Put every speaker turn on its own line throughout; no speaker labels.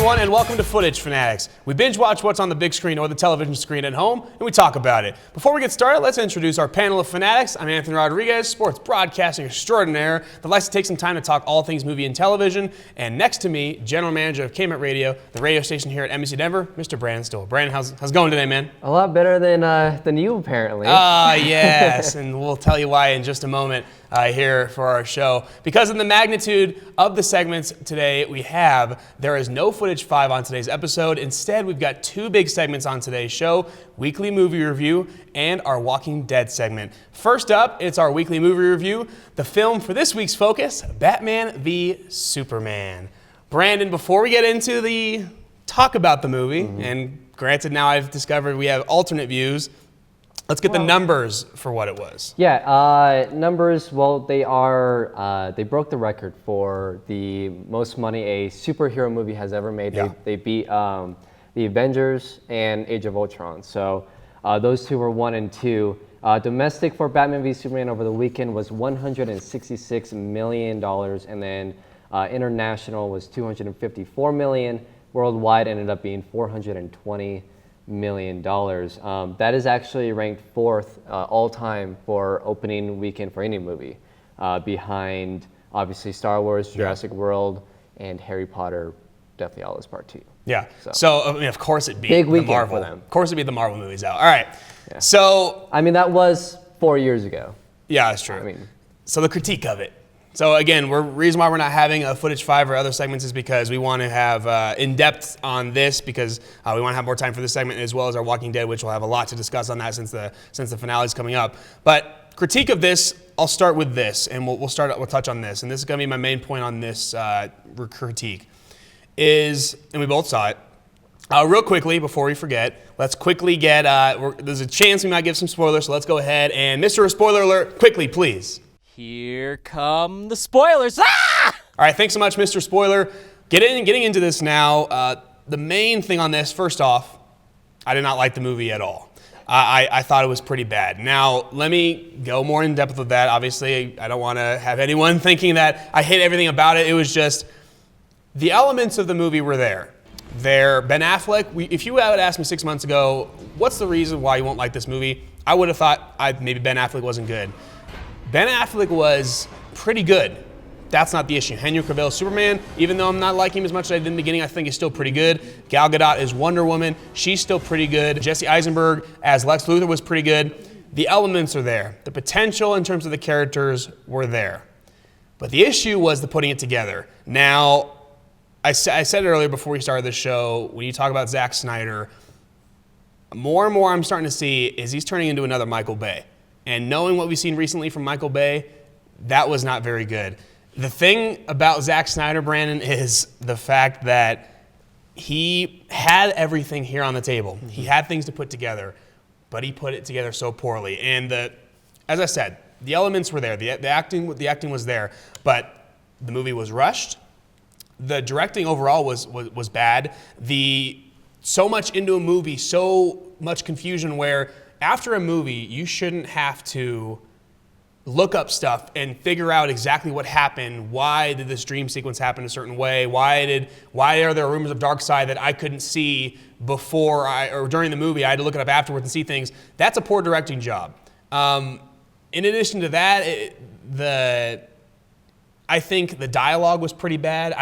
everyone, and welcome to Footage Fanatics. We binge watch what's on the big screen or the television screen at home, and we talk about it. Before we get started, let's introduce our panel of fanatics. I'm Anthony Rodriguez, sports broadcasting extraordinaire that likes to take some time to talk all things movie and television. And next to me, general manager of KMET Radio, the radio station here at NBC Denver, Mr. Brandon Stoll. Brandon, how's it going today, man?
A lot better than you, apparently.
Yes, and we'll tell you why in just a moment here for our show. Because of the magnitude of the segments today there is no Footage 5 on today's episode. Instead, we've got two big segments on today's show, Weekly Movie Review and our Walking Dead segment. First up, it's our Weekly Movie Review. The film for this week's focus, Batman v Superman. Brandon, before we get into the talk about the movie, and granted now I've discovered we have alternate views, let's get the numbers for what it was.
Yeah, numbers, well, they broke the record for the most money a superhero movie has ever made.
Yeah.
They beat The Avengers and Age of Ultron. So those two were 1 and 2. Domestic for Batman v Superman over the weekend was $166 million, and then international was $254 million. Worldwide ended up being $420 million. That is actually ranked 4th all time for opening weekend for any movie, behind obviously Star Wars, Jurassic World, and Harry Potter, Deathly Hallows Part 2.
Yeah. So I mean, of course it beat
big
the Marvel.
for them.
Of course it beat the Marvel movies out. All right.
Yeah.
So
I mean, that was 4 years ago.
yeah, that's true.
I mean,
so the critique of it. So again, reason why we're not having a Footage 5 or other segments is because we want to have in-depth on this, because we want to have more time for this segment, as well as our Walking Dead, which we'll have a lot to discuss on that since the finale is coming up. But critique of this, I'll start with this, and we'll touch on this, and this is going to be my main point on this critique, and we both saw it. Real quickly, before we forget, let's quickly get, there's a chance we might give some spoilers, so let's go ahead and Mr. Spoiler Alert, quickly, please.
Here come the spoilers. Ah!
All right, thanks so much, Mr. Spoiler. Getting into this now, the main thing on this, first off, I did not like the movie at all. I thought it was pretty bad. Now, let me go more in depth with that. Obviously, I don't want to have anyone thinking that I hate everything about it. It was just, the elements of the movie were there. Ben Affleck, if you had asked me 6 months ago, what's the reason why you won't like this movie? I would have thought maybe Ben Affleck wasn't good. Ben Affleck was pretty good. That's not the issue. Henry Cavill's Superman, even though I'm not liking him as much as I did in the beginning, I think he's still pretty good. Gal Gadot is Wonder Woman. She's still pretty good. Jesse Eisenberg as Lex Luthor was pretty good. The elements are there. The potential in terms of the characters were there. But the issue was the putting it together. Now, I said it earlier before we started the show, when you talk about Zack Snyder, more and more I'm starting to see is he's turning into another Michael Bay. And knowing what we've seen recently from Michael Bay, that was not very good. The thing about Zack Snyder, Brandon, is the fact that he had everything here on the table. He had things to put together, but he put it together so poorly. And as I said, the elements were there. The acting was there, but the movie was rushed. The directing overall was bad. So much into a movie, so much confusion where after a movie, you shouldn't have to look up stuff and figure out exactly what happened. Why did this dream sequence happen a certain way? Why are there rumors of Darkseid that I couldn't see before or during the movie? I had to look it up afterwards and see things. That's a poor directing job. In addition to that, I think the dialogue was pretty bad.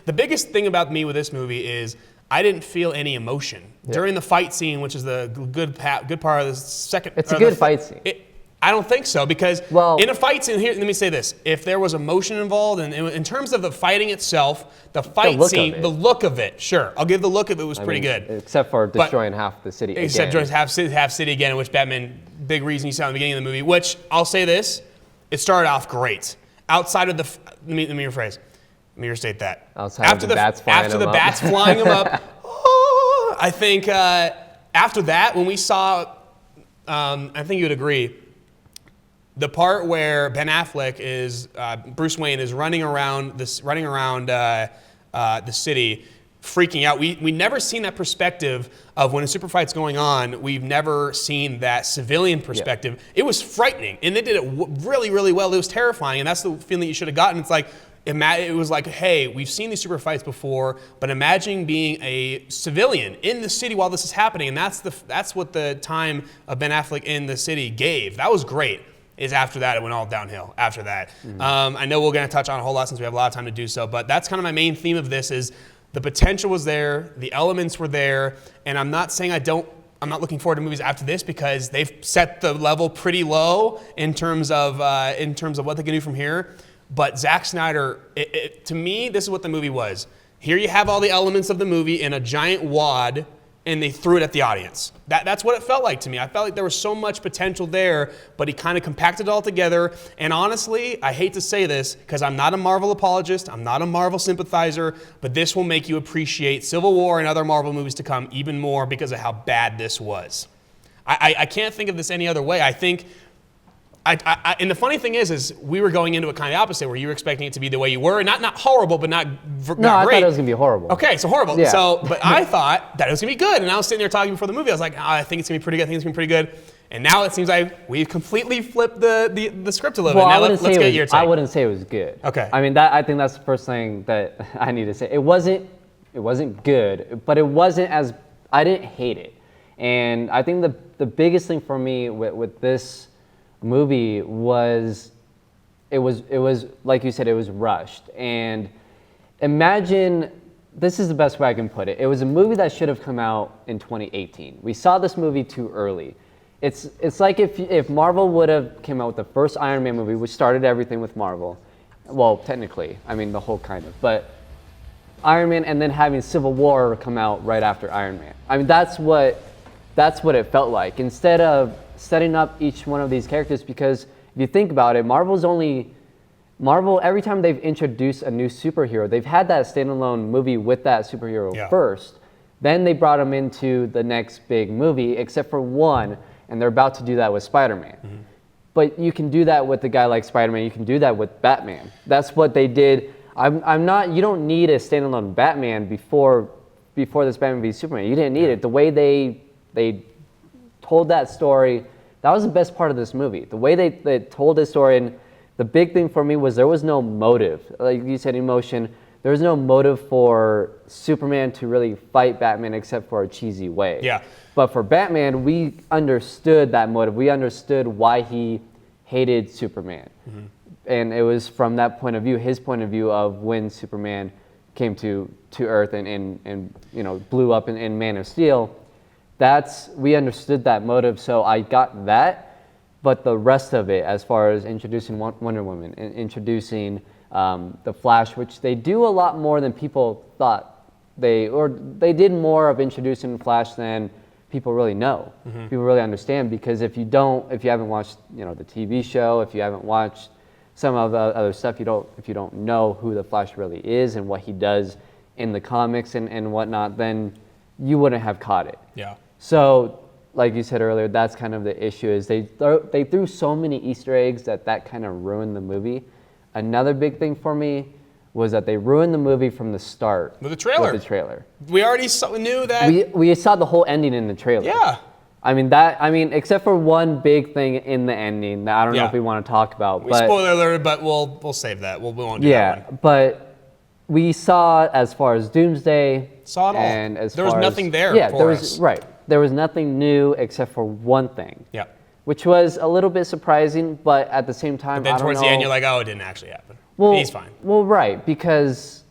The biggest thing about me with this movie is I didn't feel any emotion. Yeah. During the fight scene, which is the good part of the second.
It's a good fight scene.
I don't think so, because in a fight scene, here, let me say this. If there was emotion involved, and in terms of the fighting itself, the look of it, sure. I'll give the look of it was pretty good.
Except for destroying half the city again.
Except destroying half city again, in which Batman, big reason you saw in the beginning of the movie, which I'll say this, it started off great. Outside of let me rephrase. Let me restate that.
After the bats
flying him up, I think after that, when we saw, I think you would agree, the part where Ben Affleck Bruce Wayne is running around the city, freaking out. We never seen that perspective of when a super fight's going on. We've never seen that civilian perspective. Yeah. It was frightening, and they did it really, really well. It was terrifying, and that's the feeling you should have gotten. It's like, it was like, hey, we've seen these super fights before, but imagine being a civilian in the city while this is happening, and that's what the time of Ben Affleck in the city gave. That was great. Is after that, it went all downhill after that. I know we're going to touch on a whole lot since we have a lot of time to do so, but that's kind of my main theme of this is the potential was there, the elements were there, and I'm not saying I'm not looking forward to movies after this because they've set the level pretty low in terms of what they can do from here. But Zack Snyder, to me, this is what the movie was. Here you have all the elements of the movie in a giant wad, and they threw it at the audience. That's what it felt like to me. I felt like there was so much potential there, but he kind of compacted it all together. And honestly, I hate to say this because I'm not a Marvel apologist, I'm not a Marvel sympathizer, but this will make you appreciate Civil War and other Marvel movies to come even more because of how bad this was. I can't think of this any other way. I think, and the funny thing is we were going into it kind of opposite, where you were expecting it to be the way you were, not horrible, but not great.
No, I thought it was gonna be horrible.
Okay, so horrible.
Yeah.
But I thought that it was gonna be good, and I was sitting there talking before the movie. I was like, I think it's gonna be pretty good. I think it's gonna be pretty good. And now it seems like we've completely flipped the script a little bit. Now let's get your take.
I wouldn't say it was good.
Okay.
I mean, I think that's the first thing that I need to say. It wasn't good, but it wasn't as, I didn't hate it. And I think the biggest thing for me with this movie was it was like you said, it was rushed. And imagine, this is the best way I can put it. It was a movie that should have come out in 2018. We saw this movie too early. It's like if Marvel would have came out with the first Iron Man movie, which started everything with Marvel. Well, technically, I mean the whole kind of, but Iron Man and then having Civil War come out right after Iron Man. I mean that's what it felt like. Instead of setting up each one of these characters, because if you think about it, Marvel, every time they've introduced a new superhero, they've had that standalone movie with that superhero first. Then they brought him into the next big movie, except for one, and they're about to do that with Spider-Man. Mm-hmm. But you can do that with a guy like Spider-Man. You can do that with Batman. That's what they did. You don't need a standalone Batman before this Batman v Superman. You didn't need it. The way they told that story, that was the best part of this movie. The way they told this story, and the big thing for me was there was no motive. Like you said, emotion. There was no motive for Superman to really fight Batman except for a cheesy way.
Yeah.
But for Batman, we understood that motive. We understood why he hated Superman. Mm-hmm. And it was from that point of view, his point of view of when Superman came to Earth and blew up in Man of Steel. We understood that motive, so I got that. But the rest of it, as far as introducing Wonder Woman and introducing the Flash, which they do a lot more than people thought they did more of introducing Flash than people really know. Mm-hmm. People really understand, because if you haven't watched the TV show, if you haven't watched some of the other stuff, if you don't know who the Flash really is and what he does in the comics and whatnot, then you wouldn't have caught it.
Yeah.
So, like you said earlier, that's kind of the issue, is they threw so many Easter eggs that kind of ruined the movie. Another big thing for me was that they ruined the movie from the start.
With the trailer. We already knew that.
We saw the whole ending in the trailer.
Yeah.
I mean, except for one big thing in the ending that I don't know if we want to talk about.
Spoiler alert, but we'll save that. We won't do that one.
But we saw, as far as Doomsday.
Saw it all.
And
there was nothing there for us.
Right. There was nothing new except for one thing.
Yeah.
Which was a little bit surprising, but at the same time,
but then towards the end, you're like, oh, it didn't actually happen. Well, he's fine.
Well, right, because,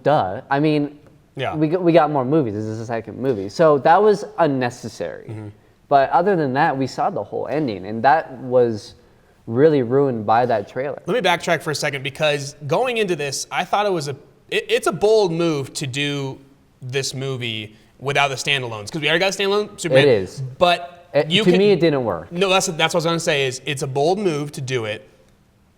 duh. I mean, we got more movies. This is the second movie. So that was unnecessary. Mm-hmm. But other than that, we saw the whole ending, and that was really ruined by that trailer.
Let me backtrack for a second, because going into this, I thought it's a bold move to do this movie without the standalones, because we already got a standalone Superman.
It is.
But
to me, it didn't work.
No, that's what I was going to say, is it's a bold move to do it,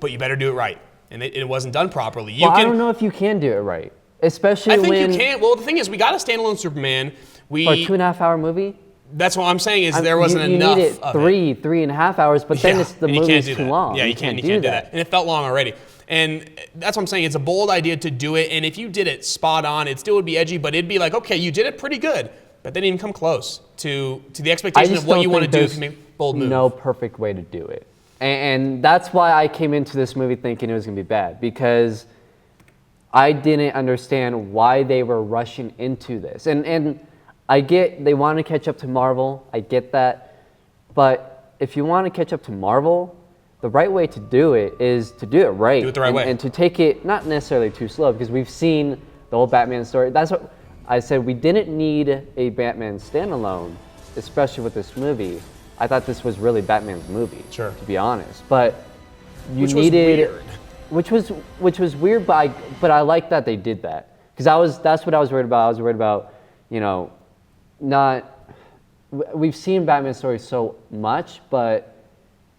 but you better do it right. And it wasn't done properly.
I don't know if you can do it right. Especially
I think you can. Well, the thing is, we got a standalone Superman.
For a 2.5-hour movie?
That's what I'm saying, is there wasn't enough
You need it 3.5 hours, but then the movie's too long.
Yeah, you can't do that. And it felt long already. And that's what I'm saying. It's a bold idea to do it. And if you did it spot on, it still would be edgy, but it'd be like, okay, you did it pretty good. But they didn't even come close to the expectation of what you want to do if you make a bold move.
No perfect way to do it. And that's why I came into this movie thinking it was going to be bad, because I didn't understand why they were rushing into this. And I get they want to catch up to Marvel. I get that. But if you want to catch up to Marvel, the right way to do it is to do it right.
Do it the right way.
And to take it not necessarily too slow, because we've seen the whole Batman story. That's what I said. We didn't need a Batman standalone, especially with this movie. I thought this was really Batman's movie,
Sure.
to be honest. But you
Which was
needed,
weird.
which was weird. But I like that they did that, because that's what I was worried about. I was worried about, we've seen Batman stories so much, but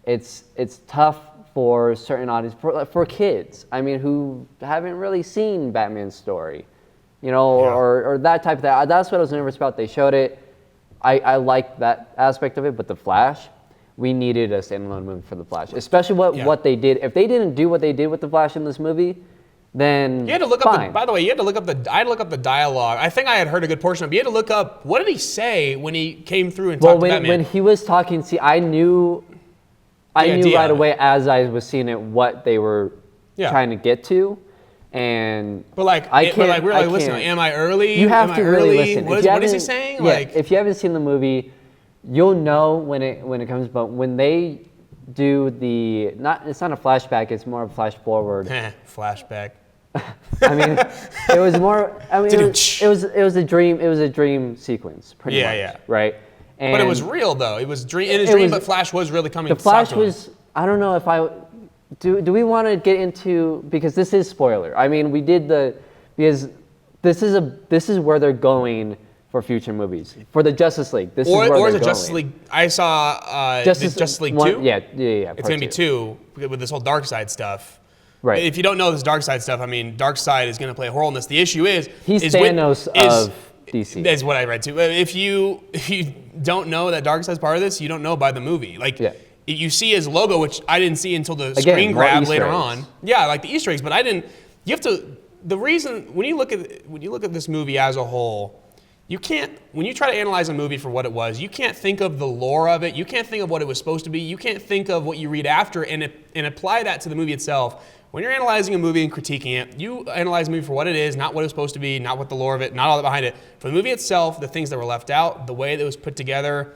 it's tough for certain audience, for kids. I mean, who haven't really seen Batman's story, or that type of thing. That's what I was nervous about. They showed it. I like that aspect of it, but The Flash, we needed a standalone movie for The Flash, especially what they did. If they didn't do what they did with The Flash in this movie, then
you had to look
fine.
up. By the way, you had to look up I had to look up the dialogue. I think I had heard a good portion of it. But you had to look up what did he say when he came through and talked to Batman.
When he was talking, see, I knew right away as I was seeing it what they were trying to get to. And
we're like, listen, am I early?
You have to really listen.
What is he saying?
Yeah, if you haven't seen the movie, you'll know when it comes. But when they do it's not a flashback. It's more of a flash forward.
Flashback.
I mean, it was more. I mean, it was a dream. It was a dream sequence, pretty much. Right. And
but it was real though. It was in his dream, but Flash was really coming.
The Flash was. I don't know if I. Do we want to get into, because this is spoiler. I mean, because this is where they're going for future movies for the Justice League. This is where they're going. Or the
Justice League. I saw Justice League 2.
Yeah.
It's gonna be 2 with this whole Darkseid stuff.
Right.
If you don't know this Darkseid stuff, I mean, Darkseid is gonna play a role in this. The issue is
he's Thanos of DC.
That's what I read too. If you don't know that Darkseid's part of this, you don't know by the movie. You see his logo, which I didn't see until the screen grab later on. Yeah, like the Easter eggs, but I didn't. You have to. The reason when you look at this movie as a whole, you can't. When you try to analyze a movie for what it was, you can't think of the lore of it. You can't think of what it was supposed to be. You can't think of what you read after and apply that to the movie itself. When you're analyzing a movie and critiquing it, you analyze the movie for what it is, not what it was supposed to be, not what the lore of it, not all that behind it. For the movie itself, the things that were left out, the way that it was put together.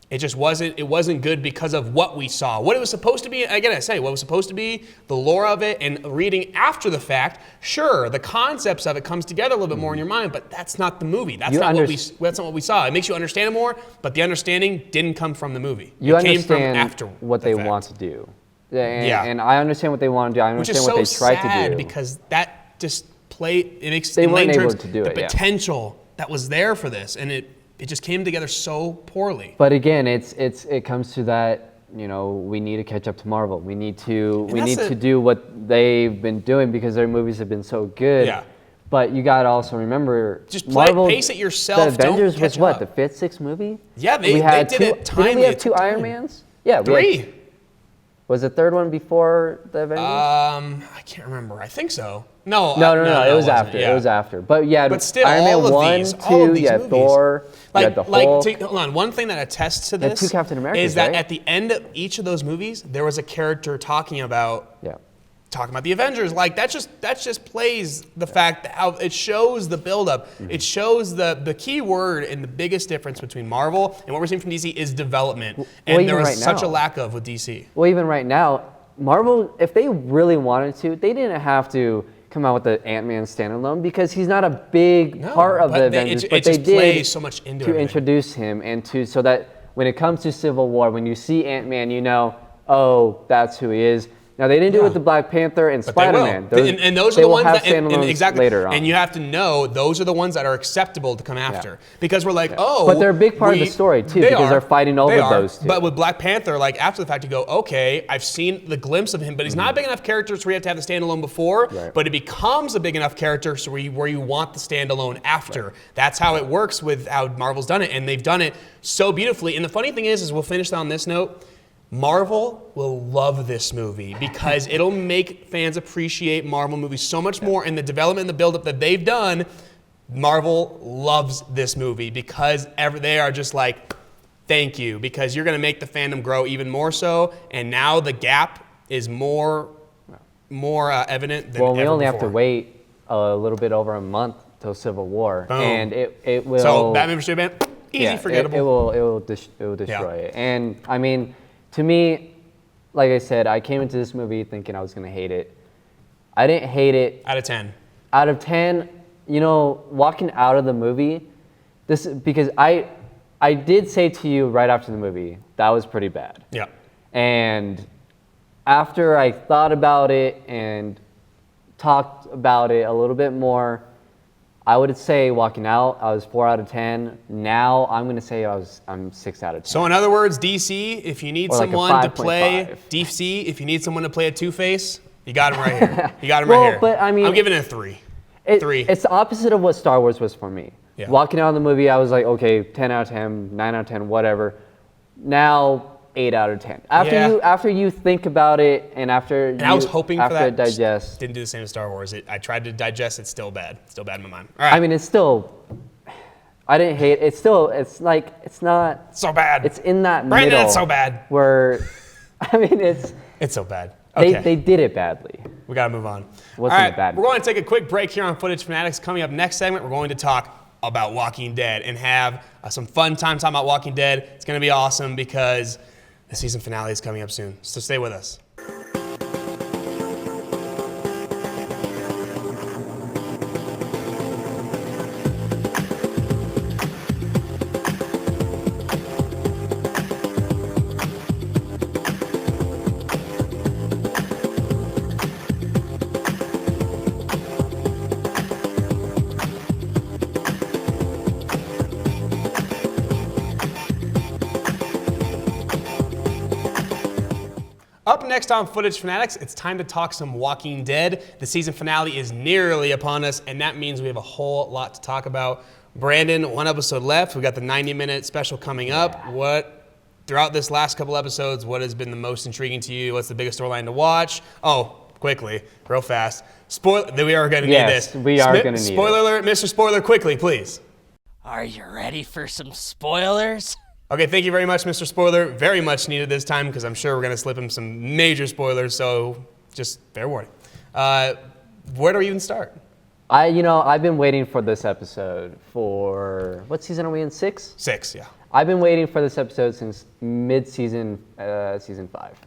It just wasn't good because of what we saw. What it was supposed to be, again, what was supposed to be, the lore of it, and reading after the fact, sure, the concepts of it comes together a little bit more in your mind, but that's not the movie. That's not what we saw. It makes you understand it more, but the understanding didn't come from the movie. It came from after
what they want to do. And I understand what they want to do. I understand what they tried to do.
Because that just makes
they weren't able to do
the potential that was there for this, and it just came together so poorly.
But again, it comes to that, we need to catch up to Marvel. We need to do what they've been doing because their movies have been so good.
Yeah.
But you got to also remember,
just
Marvel,
pace it yourself.
The Avengers was what,
up.
the 5th, 6th movie?
Yeah, they did it timely.
Didn't we have 2 Iron Mans? Yeah,
3.
Was the 3rd one before the Avengers?
I can't remember. I think so. No.
It was after.
Yeah.
It was after. But yeah,
but still,
Iron Man
all of
1,
these,
2,
all of these movies.
Thor, the Hulk.
Hold on. One thing that attests to this
2 Captain Americas,
is that
right?
at the end of each of those movies, there was a character talking about the Avengers. Like that just plays the fact that how it shows the buildup. Mm-hmm. It shows the key word and the biggest difference between Marvel and what we're seeing from DC is development. And there was such a lack of with DC.
Well, even right now, Marvel, if they really wanted to, they didn't have to come out with the Ant-Man standalone because he's not a big part of the Avengers. But they did
so much into
to introduce him and so that when it comes to Civil War, when you see Ant-Man, oh, that's who he is. Now, they didn't do it with the Black Panther and Spider-Man.
And those are the ones that
exactly later on.
And you have to know those are the ones that are acceptable to come after. Yeah. Because we're like,
but they're a big part of the story, too, because they're fighting over those two.
But with Black Panther, like, after the fact, you go, okay, I've seen the glimpse of him, but he's not a big enough character so we have to have the standalone before, but it becomes a big enough character so where you want the standalone after. Right. That's how it works with how Marvel's done it, and they've done it so beautifully. And the funny thing is we'll finish on this note, Marvel will love this movie because it'll make fans appreciate Marvel movies so much more, and the development and the buildup that they've done, Marvel loves this movie because they are just like, thank you, because you're going to make the fandom grow even more so, and now the gap is more evident than ever
Well, we only have to
before.
wait a little bit over a month till Civil War,
Boom.
and it will.
So Batman vs Superman, easy, forgettable.
It will destroy it. And I mean, to me, like I said, I came into this movie thinking I was gonna hate it. I didn't hate it.
Out of 10.
Out of 10, you know, walking out of the movie, because I did say to you right after the movie that was pretty bad.
Yeah.
And after I thought about it and talked about it a little bit more, I would say walking out, I was 4 out of 10. Now I'm gonna say I'm 6 out of 10.
So in other words, DC, if you need
Or like a
someone to play
5.5.
DC, if you need someone to play a Two-Face, you got him right here. You got him
Well,
right here.
but I mean,
I'm giving it a 3. 3.
It's the opposite of what Star Wars was for me.
Yeah.
Walking out of the movie, I was like, okay, 10 out of 10, 9 out of 10, whatever. Now, 8 out of 10. After you think about it, and
I was hoping for that.
After it digests.
Didn't do the same as Star Wars. I tried to digest it. Still bad. Still bad in my mind. All right.
I mean, it's still. I didn't hate it. It's still. It's like it's not.
So bad.
It's in that
Brandon,
middle.
it's so bad.
Where, I mean, it's.
It's so bad. Okay.
They did it badly.
We got to move on.
Wasn't
All right,
a bad
we're going to take a quick break here on Footage Fanatics. Coming up next segment, we're going to talk about Walking Dead and have some fun time talking about Walking Dead. It's going to be awesome because the season finale is coming up soon. So stay with us. Up next on Footage Fanatics, it's time to talk some Walking Dead. The season finale is nearly upon us, and that means we have a whole lot to talk about. Brandon, 1 episode left. We got the 90-minute special coming up. Throughout this last couple episodes, what has been the most intriguing to you? What's the biggest storyline to watch? Oh, quickly, real fast. We are going to need this.
Yes, we are going to need
Spoiler alert, Mr. Spoiler, quickly, please.
Are you ready for some spoilers?
Okay, thank you very much, Mr. Spoiler. Very much needed this time because I'm sure we're going to slip him some major spoilers, so just fair warning. Where do we even start?
I've been waiting for this episode for, what season are we in, 6?
6, yeah.
I've been waiting for this episode since mid-season, season 5.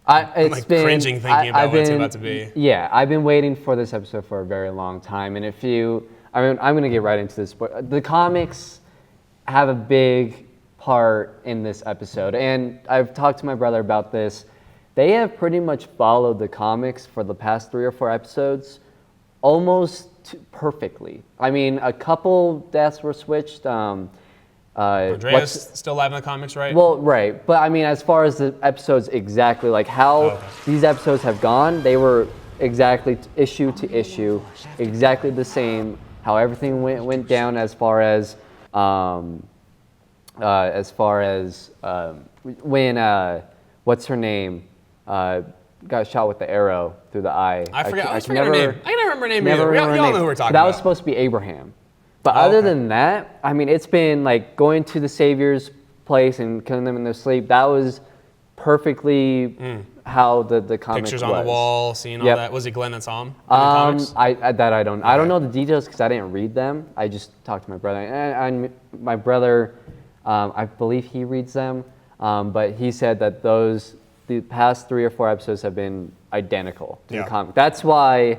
I'm cringing thinking about what it's about to be.
Yeah, I've been waiting for this episode for a very long time, and I'm going to get right into this. The comics have a big part in this episode, and I've talked to my brother about this. They have pretty much followed the comics for the past 3 or 4 episodes almost perfectly. I mean, a couple deaths were switched.
Andrea's still alive in the comics, right?
Well, right, but I mean, as far as the episodes exactly, like how these episodes have gone, they were exactly issue to issue, exactly the same. How everything went down as far as when what's her name got shot with the arrow through the eye.
I forget her name. I can't remember her name either.
Remember
Y'all know who we're talking
that
about.
was supposed to be Abraham. But other than that, I mean, it's been like going to the Savior's place and killing them in their sleep. That was perfectly how the comic
Pictures
was.
on the wall, seeing all that. Was it Glenn that saw him in the comics?
I don't know the details because I didn't read them. I just talked to my brother, and my brother, I believe he reads them, but he said that the past 3 or 4 episodes have been identical to the comic. That's why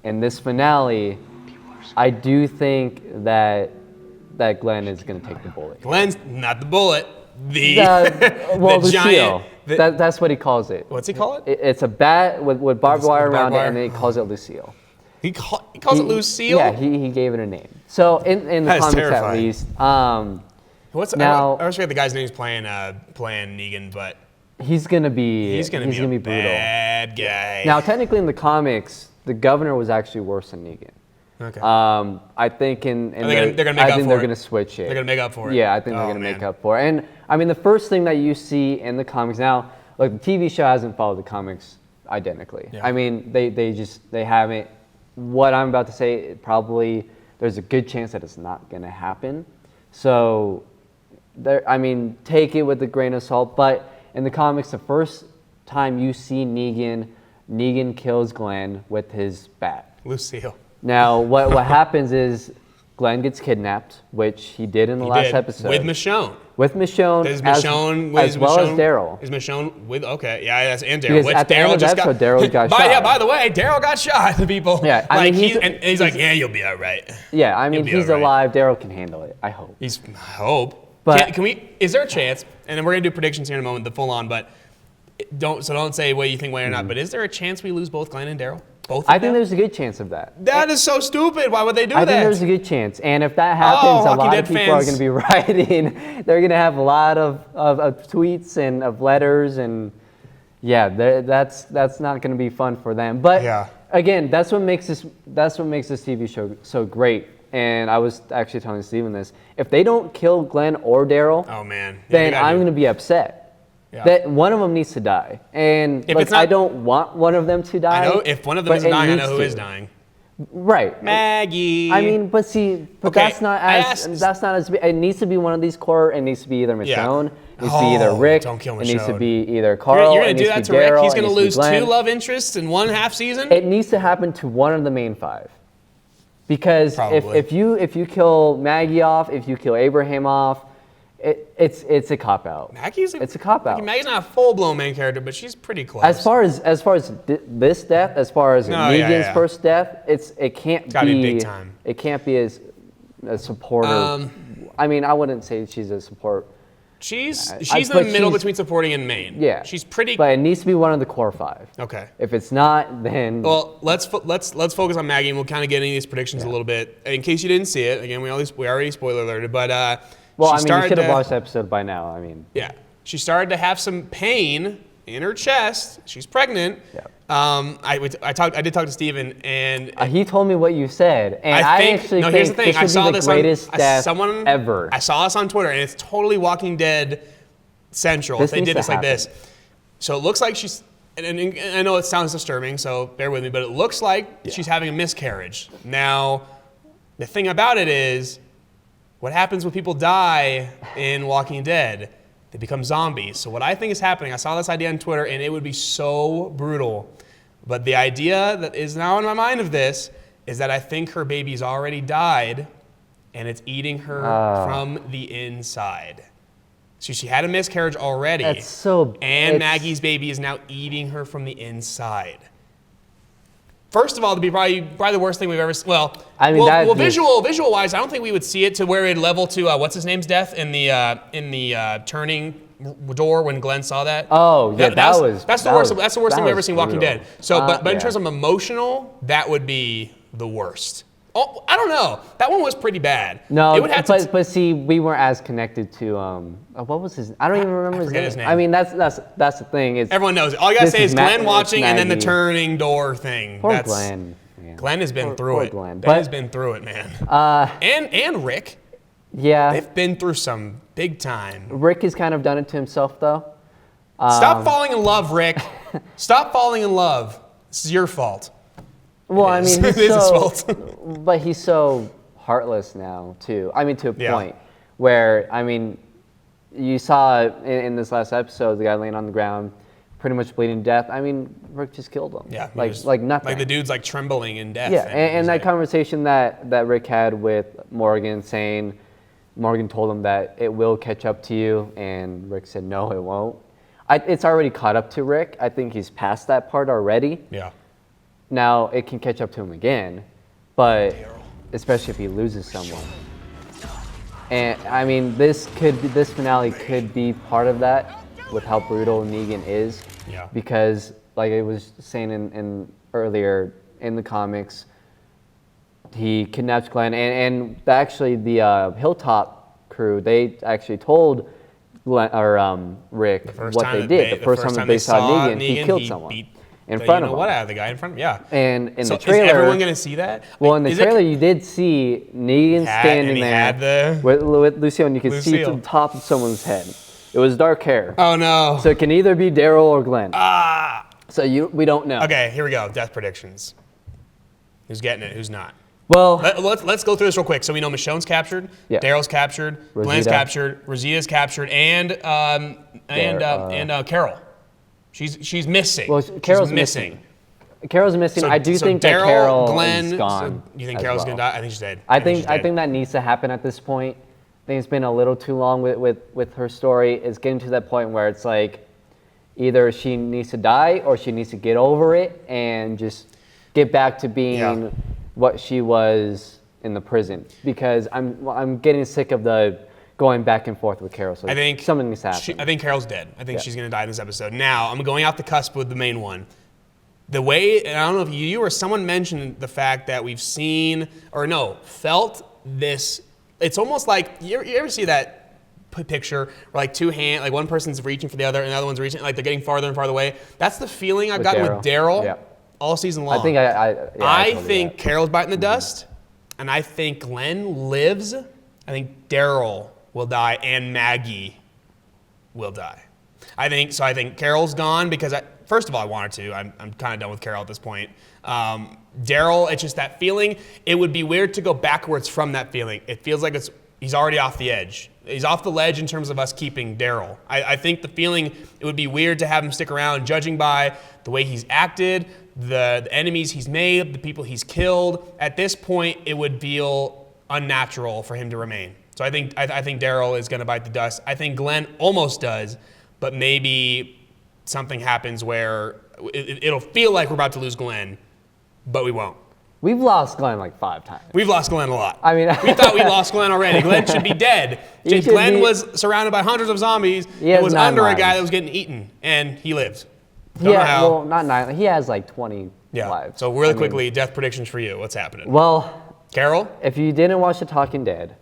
in this finale, I do think that Glenn is going to take the bullet.
Glenn's not the bullet. The
Lucille.
giant.
That's what he calls it.
What's he call it?
It's a bat with barbed wire around it, and then he calls it Lucille.
He calls it Lucille?
Yeah, he gave it a name. So in the
That is
comics
terrifying.
at least,
I always forget the guy's name playing Negan, but
he's gonna be
a
brutal.
bad guy.
Now, technically in the comics, the governor was actually worse than Negan.
Okay.
I think they're
gonna
switch it.
They're gonna make up for it.
Yeah, I think they're gonna make up for it. And I mean, the first thing that you see in the comics now, like the TV show hasn't followed the comics identically.
Yeah.
I mean, they haven't. What I'm about to say, probably there's a good chance that it's not gonna happen. So I mean, take it with a grain of salt. But in the comics, the first time you see Negan kills Glenn with his bat.
Lucille.
Now, what happens is Glenn gets kidnapped, which he did in the last episode.
With Michonne.
With Michonne, as well as Daryl.
Is Michonne with? Okay, yeah, that's and Daryl.
Because at the end of the episode, Daryl got shot.
Yeah, by the way, Daryl got shot. The people.
Yeah, I mean,
he's like, yeah, you'll be all right.
Yeah, I mean, he's alive. Daryl can handle it. I hope.
I hope.
But
can we? Is there a chance? And then we're gonna do predictions here in a moment, the full on. But don't say what you think, way or not. But is there a chance we lose both Glenn and Daryl? Both.
I think there's a good chance of that.
That is so stupid. Why would they do that?
I think there's a good chance. And if that happens, a lot of people are going to be writing. They're going to have a lot of tweets and of letters. And yeah, that's not going to be fun for them. But again, that's what makes this TV show so great. And I was actually telling Steven this. If they don't kill Glenn or Daryl, then I'm going to be upset. Yeah. That one of them needs to die, and I don't want one of them to die.
I know if one of them is dying, I know who is dying.
Right,
Maggie.
I mean, but that's not as. It needs to be one of these core. It needs to be either Michonne. It needs to be either Rick.
Don't kill Michonne.
It needs to be either Carl.
You're gonna do that to Rick. He's gonna lose 2 love interests in 1/2 season.
It needs to happen to one of the main 5, because if you kill Maggie off, if you kill Abraham off. It's a cop out. It's a cop out.
Maggie's not a full blown main character, but she's pretty close.
As far as this death, as far as Negan's first death, it can't be
big time.
It can't be as a supporter. I mean, I wouldn't say she's a support.
She's in the middle between supporting and main.
Yeah,
she's pretty.
But it needs to be one of the core 5.
Okay.
If it's not, then
let's focus on Maggie, and we'll kind of get into these predictions a little bit. In case you didn't see it, again, we already spoiler alerted, but.
Well, I mean, you should have watched the episode by now. I mean.
Yeah. She started to have some pain in her chest. She's pregnant.
Yeah.
I did talk to Steven, and
he told me what you said, and I actually think
here's the thing.
This should be the greatest death ever.
I saw this on Twitter, and it's totally Walking Dead central. If they did this like this. So it looks like she's, and I know it sounds disturbing, so bear with me, but it looks like she's having a miscarriage. Now, the thing about it is, what happens when people die in Walking Dead? They become zombies. So what I think is happening, I saw this idea on Twitter, and it would be so brutal. But the idea that is now in my mind of this is that I think her baby's already died, and it's eating her from the inside. So she had a miscarriage already. And Maggie's baby is now eating her from the inside. First of all, to be probably the worst thing we've ever seen. Well, visual-wise, I don't think we would see it to where it'd level to what's his name's death in the turning door when Glenn saw that.
Oh, yeah,
that's the worst. That's the worst thing we've ever seen Walking Dead. So, but in terms of emotional, that would be the worst. Oh, I don't know. That one was pretty bad.
No, but see, we weren't as connected to what was his? I don't even remember his name. I mean, that's the thing.
Everyone knows it. All you gotta say is Glenn watching, and then the turning door thing.
Poor Glenn. Yeah.
Glenn has been through it.
Glenn
has been through it, man. And Rick.
Yeah.
They've been through some big time.
Rick has kind of done it to himself, though.
Stop falling in love, Rick. Stop falling in love. This is your fault.
Well, I mean,
it is his fault.
But he's so heartless now, too. I mean, to a point where, I mean, you saw in this last episode, the guy laying on the ground, pretty much bleeding to death. I mean, Rick just killed him.
Yeah.
Like nothing.
Like the dude's like trembling in death.
Yeah, and that conversation that Rick had with Morgan saying, Morgan told him that it will catch up to you, and Rick said, no, it won't. It's already caught up to Rick. I think he's past that part already.
Yeah.
Now, it can catch up to him again, but especially if he loses someone. And, I mean, this finale could be part of that with how brutal Negan is.
Yeah.
Because, like I was saying in earlier in the comics, he kidnaps Glenn, and actually the Hilltop crew, they actually told Glenn, Rick what they did. The first time that they saw Negan, he killed someone. In front of him.
What out of the guy in front of him? Yeah.
And in the trailer,
is everyone gonna see that?
Well, in the trailer, you did see Negan standing there with Lucille, and you could see to the top of someone's head. It was dark hair.
Oh no!
So it can either be Daryl or Glenn. So we don't know.
Okay, here we go. Death predictions. Who's getting it? Who's not?
Well,
let's go through this real quick. So we know Michonne's captured,
Yeah.
Daryl's captured, Glenn's captured, Rosita's captured, and Carol. She's missing.
Well, Carol's missing. Carol's missing. I do think that Carol is gone.
You think Carol's gonna die? I think she's dead.
I think that needs to happen at this point. I think it's been a little too long with her story. It's getting to that point where it's like either she needs to die or she needs to get over it and just get back to being what she was in the prison. Because I'm getting sick of the going back and forth with Carol. So
I think
something needs to happen.
I think Carol's dead. I think she's gonna die in this episode. Now I'm going off the cusp with the main one. The way, and I don't know if you or someone mentioned the fact that we've seen, or no, felt this, it's almost like, you ever see that picture where like like one person's reaching for the other and the other one's reaching, like they're getting farther and farther away? That's the feeling I've gotten with Daryl all season long.
I think
I think Carol's biting the dust, and I think Glenn lives. I think Daryl will die and Maggie will die. I think Carol's gone because first of all, I wanted to. I'm kind of done with Carol at this point. Daryl, it's just that feeling. It would be weird to go backwards from that feeling. It feels like he's already off the edge. He's off the ledge in terms of us keeping Daryl. I think the feeling, it would be weird to have him stick around, judging by the way he's acted, the enemies he's made, the people he's killed. At this point, it would feel unnatural for him to remain. So I think Daryl is going to bite the dust. I think Glenn almost does, but maybe something happens where it'll feel like we're about to lose Glenn, but we won't.
We've lost Glenn like 5 times.
We've lost Glenn a lot.
I mean,
we thought we lost Glenn already. Glenn should be dead. Glenn was surrounded by hundreds of zombies. It was under a guy that was getting eaten, and he lived. Don't know how.
Well, not 9. He has like 20 lives.
So really quickly, death predictions for you. What's happening?
Well,
Carol?
If you didn't watch The Talking Dead,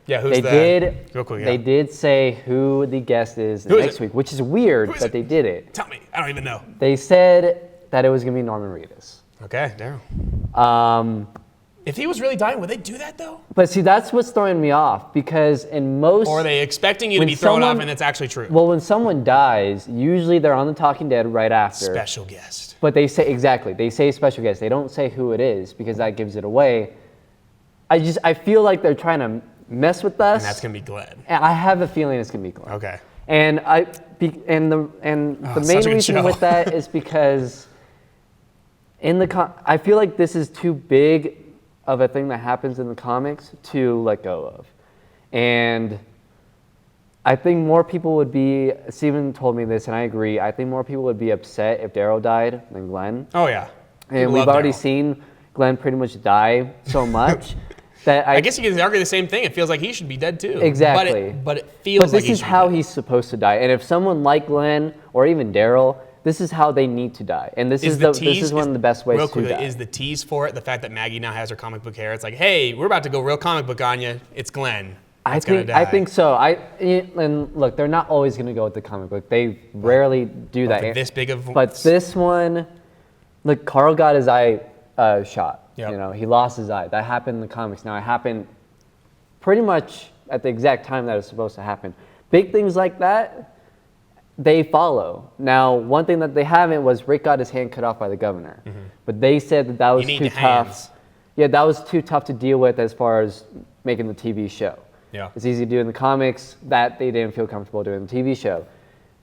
who's
real quick, they did say who the guest is next week, which is weird that they did it.
Tell me. I don't even know.
They said that it was going to be Norman Reedus.
Okay, Daryl. If he was really dying, would they do that though?
But see, that's what's throwing me off because in most...
Or are they expecting you to be thrown off and it's actually true?
Well, when someone dies, usually they're on The Talking Dead right after.
Special guest.
But they say, exactly, they say special guest. They don't say who it is because that gives it away. I feel like they're trying to mess with us.
And that's going to be Glenn.
And I have a feeling it's going to be Glenn.
Okay.
And the main reason with that is because I feel like this is too big of a thing that happens in the comics to let go of. And I think more people would be, Steven told me this and I agree, I think more people would be upset if Daryl died than Glenn.
Oh yeah.
And we've already seen Glenn pretty much die so much that
I guess you could argue the same thing. It feels like he should be dead too.
Exactly.
But it feels like
this is how he's supposed to die. And if someone like Glenn or even Daryl, this is how they need to die. And this is one of the best ways to die.
Is the tease for it the fact that Maggie now has her comic book hair? It's like, hey, we're about to go real comic book on you. It's Glenn.
I think so. And look, they're not always going to go with the comic book. They rarely do that.
This big of.
But this one, look, Carl got his eye shot.
Yep.
You know, he lost his eye. That happened in the comics. Now it happened pretty much at the exact time that it was supposed to happen. Big things like that, they follow. Now, one thing that they haven't was Rick got his hand cut off by the governor. Mm-hmm. But they said that was too tough. Hands. Yeah, that was too tough to deal with as far as making the TV show.
Yeah.
It's easy to do in the comics. That they didn't feel comfortable doing the TV show.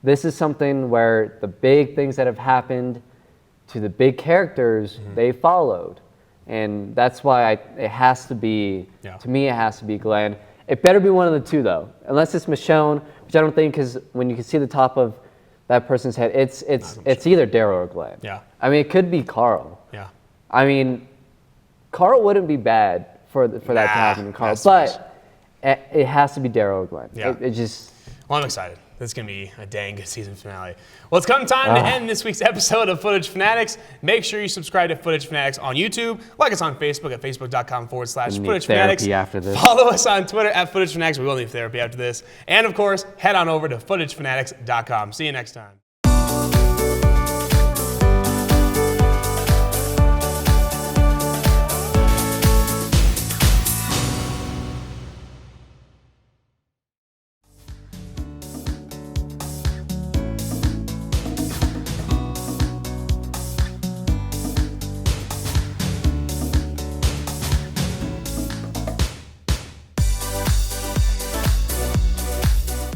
This is something where the big things that have happened to the big characters, they followed. And that's why it has to be, to me, it has to be Glenn. It better be one of the two, though. Unless it's Michonne, which I don't think, because when you can see the top of that person's head, it's either Daryl or Glenn.
Yeah.
I mean, it could be Carl.
Yeah.
I mean, Carl wouldn't be bad for that to happen to Carl, but it has to be Daryl or Glenn.
Yeah.
It just...
Well, I'm excited. This is going to be a dang good season finale. Well, it's come time to end this week's episode of Footage Fanatics. Make sure you subscribe to Footage Fanatics on YouTube. Like us on Facebook at facebook.com/Footage Fanatics.
After this.
Follow us on Twitter at Footage Fanatics. We will need therapy after this. And, of course, head on over to footagefanatics.com. See you next time.